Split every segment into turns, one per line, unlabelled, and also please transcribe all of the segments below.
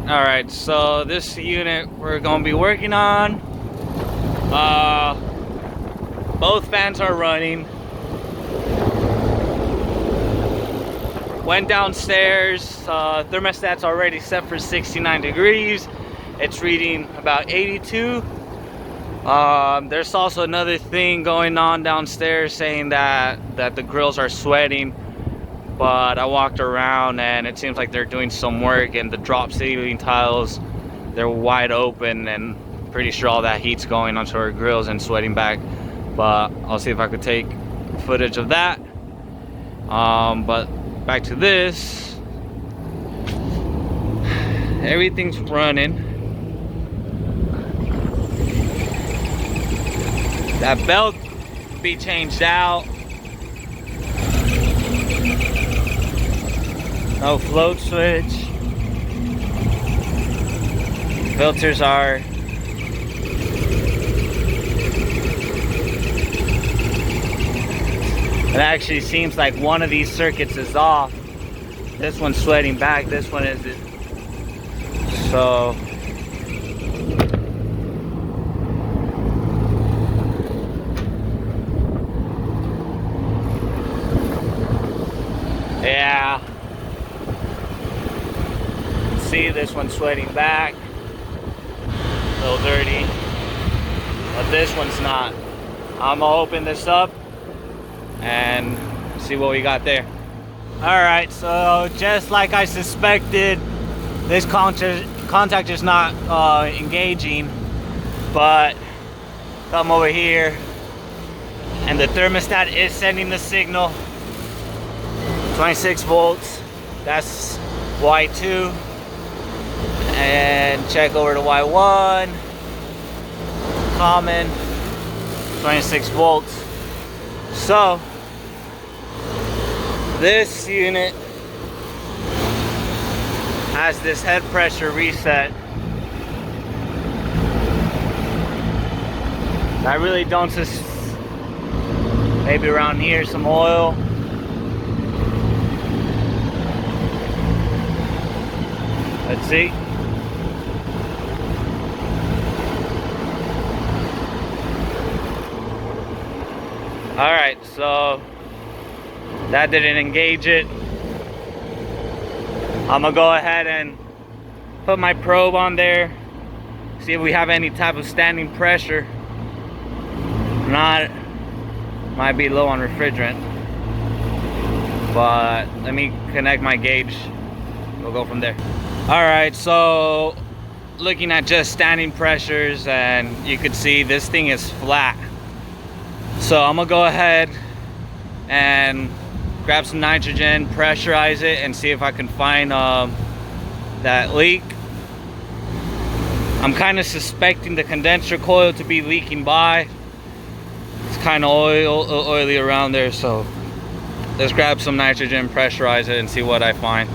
Alright, so this unit we're gonna be working on. Both fans are running. Went downstairs, thermostat's already set for 69 degrees. It's reading about 82. There's also another thing going on downstairs saying that the grills are sweating, but I walked around and it seems like they're doing some work, and the drop ceiling tiles, they're wide open, and pretty sure all that heat's going onto our grills and sweating back. But I'll see if I could take footage of that. But back to this, everything's running. That belt be changed out. No float switch. Filters are. It actually seems like one of these circuits is off. This one's sweating back, this one isn't. So yeah. See, this one's sweating back. A little dirty. But this one's not. I'm gonna open this up and see what we got there. Alright, so just like I suspected, this contact is not engaging, but come over here and the thermostat is sending the signal. 26 volts, that's Y2, and check over to Y1, common, 26 volts. So this unit has this head pressure reset. I really don't maybe around here some oil. Let's see. All right, so that didn't engage it. I'm gonna go ahead and put my probe on there, see if we have any type of standing pressure. Not, might be low on refrigerant, but let me connect my gauge. We'll go from there. All right, so looking at just standing pressures, and you could see this thing is flat. So I'm gonna go ahead and grab some nitrogen, pressurize it, and see if I can find that leak. I'm kind of suspecting the condenser coil to be leaking by. It's kind of oily around there, so let's grab some nitrogen, pressurize it, and see what I find.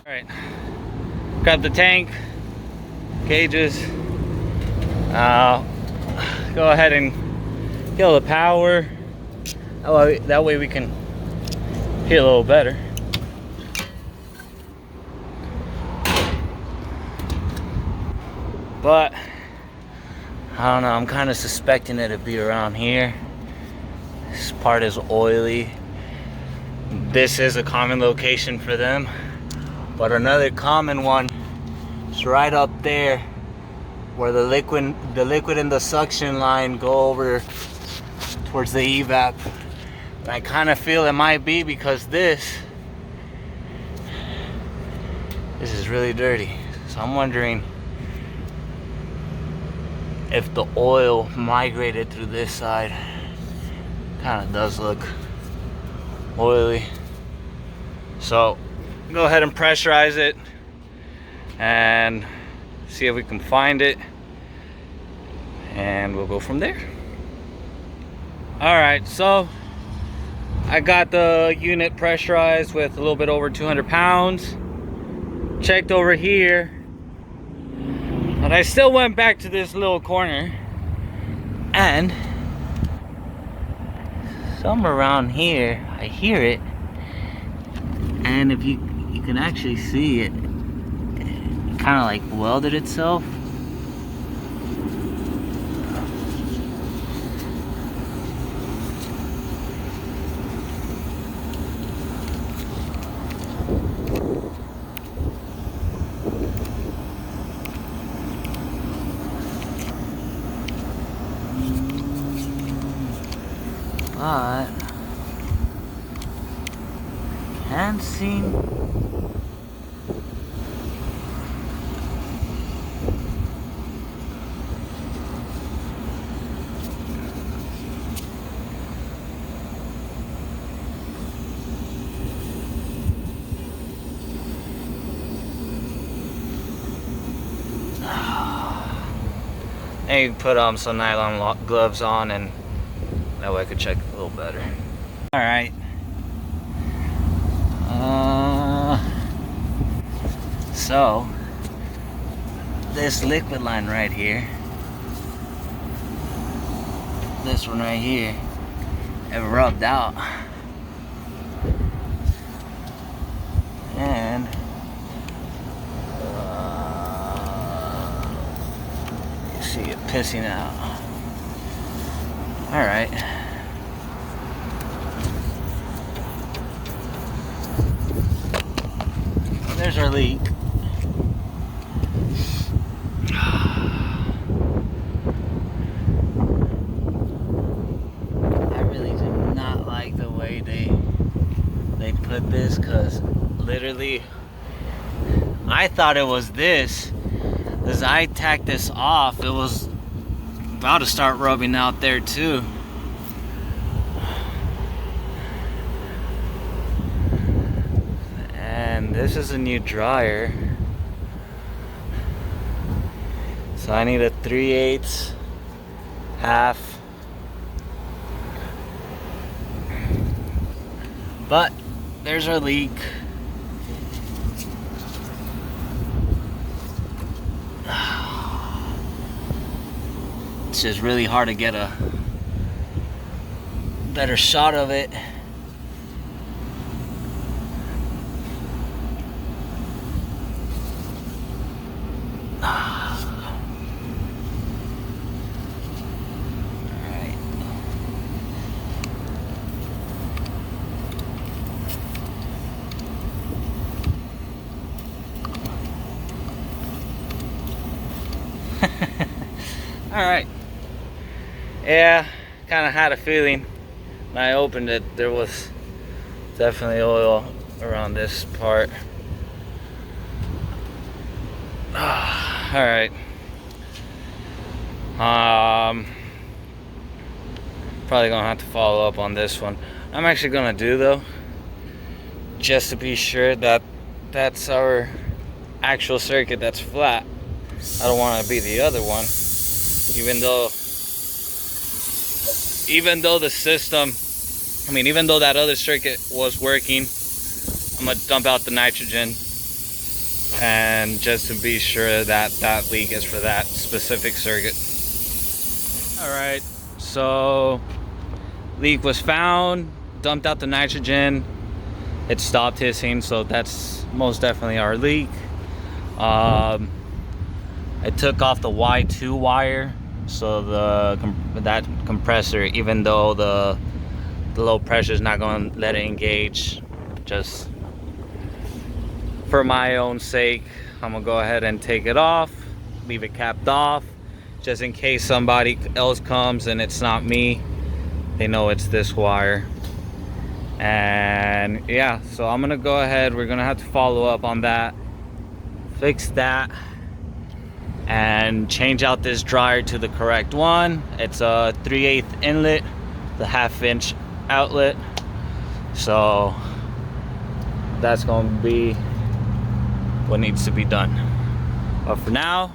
All right, grab the tank, gauges. Go ahead and kill the power. That way we can hear a little better. But I don't know, I'm kind of suspecting it to be around here. This part is oily. This is a common location for them, but another common one is right up there where the liquid and the suction line go over towards the evap. And I kind of feel it might be because this is really dirty. So I'm wondering if the oil migrated through this side. Kind of does look oily. So go ahead and pressurize it and see if we can find it, and we'll go from there. All right, so I got the unit pressurized with a little bit over 200 pounds. Checked over here, but I still went back to this little corner, and somewhere around here I hear it, and if you can actually see it, kind of like welded itself. But can't seem I put some nylon gloves on, and that way I could check a little better. All right. So this liquid line right here, this one right here, it rubbed out, and you see it pissing out. All right. There's our leak. I really do not like the way they put this, because literally I thought it was this. As I tacked this off, it was about to start rubbing out there too. And this is a new dryer, so I need a 3/8, half. But there's our leak. It's just really hard to get a better shot of it. Alright. Yeah, kind of had a feeling when I opened it there was definitely oil around this part. Alright. Probably gonna have to follow up on this one. I'm actually gonna do though, just to be sure that that's our actual circuit that's flat. I don't want to be the other one, even though the system, even though that other circuit was working. I'm gonna dump out the nitrogen, and just to be sure that that leak is for that specific circuit. All right, so leak was found, dumped out the nitrogen, it stopped hissing, so that's most definitely our leak. I took off the Y2 wire, so that compressor, even though the low pressure is not going to let it engage, just for my own sake, I'm gonna go ahead and take it off, leave it capped off, just in case somebody else comes and it's not me, they know it's this wire. And yeah, so I'm gonna go ahead, we're gonna have to follow up on that, fix that, and change out this dryer to the correct one. It's a 3/8 inlet, the 1/2 inch outlet, so that's gonna be what needs to be done. But for now,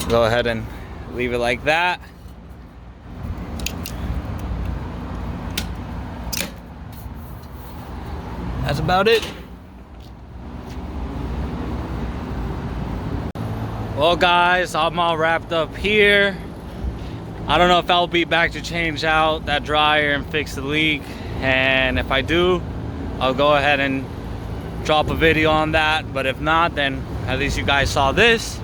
go ahead and leave it like that. That's about it. Well guys, I'm all wrapped up here. I don't know if I'll be back to change out that dryer and fix the leak, and if I do, I'll go ahead and drop a video on that, but if not, then at least you guys saw this.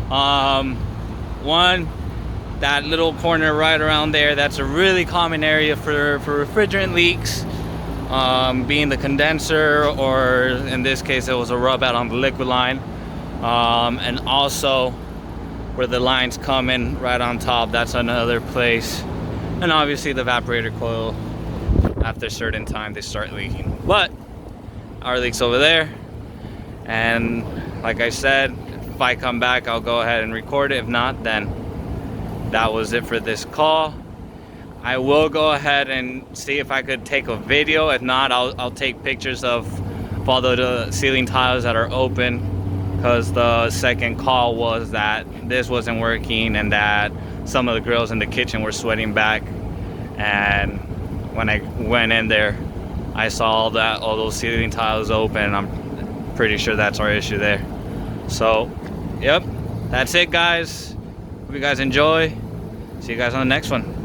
One, that little corner right around there, that's a really common area for refrigerant leaks, being the condenser, or in this case it was a rub out on the liquid line, and also where the lines come in right on top, that's another place. And obviously the evaporator coil, after a certain time they start leaking. But our leak's over there, and like I said, if I come back I'll go ahead and record it. If not, then that was it for this call. I will go ahead and see if I could take a video. If not, I'll take pictures of all the ceiling tiles that are open, because the second call was that this wasn't working and that some of the grills in the kitchen were sweating back. And when I went in there, I saw all those ceiling tiles open. I'm pretty sure that's our issue there. So, yep, that's it, guys. Hope you guys enjoy. See you guys on the next one.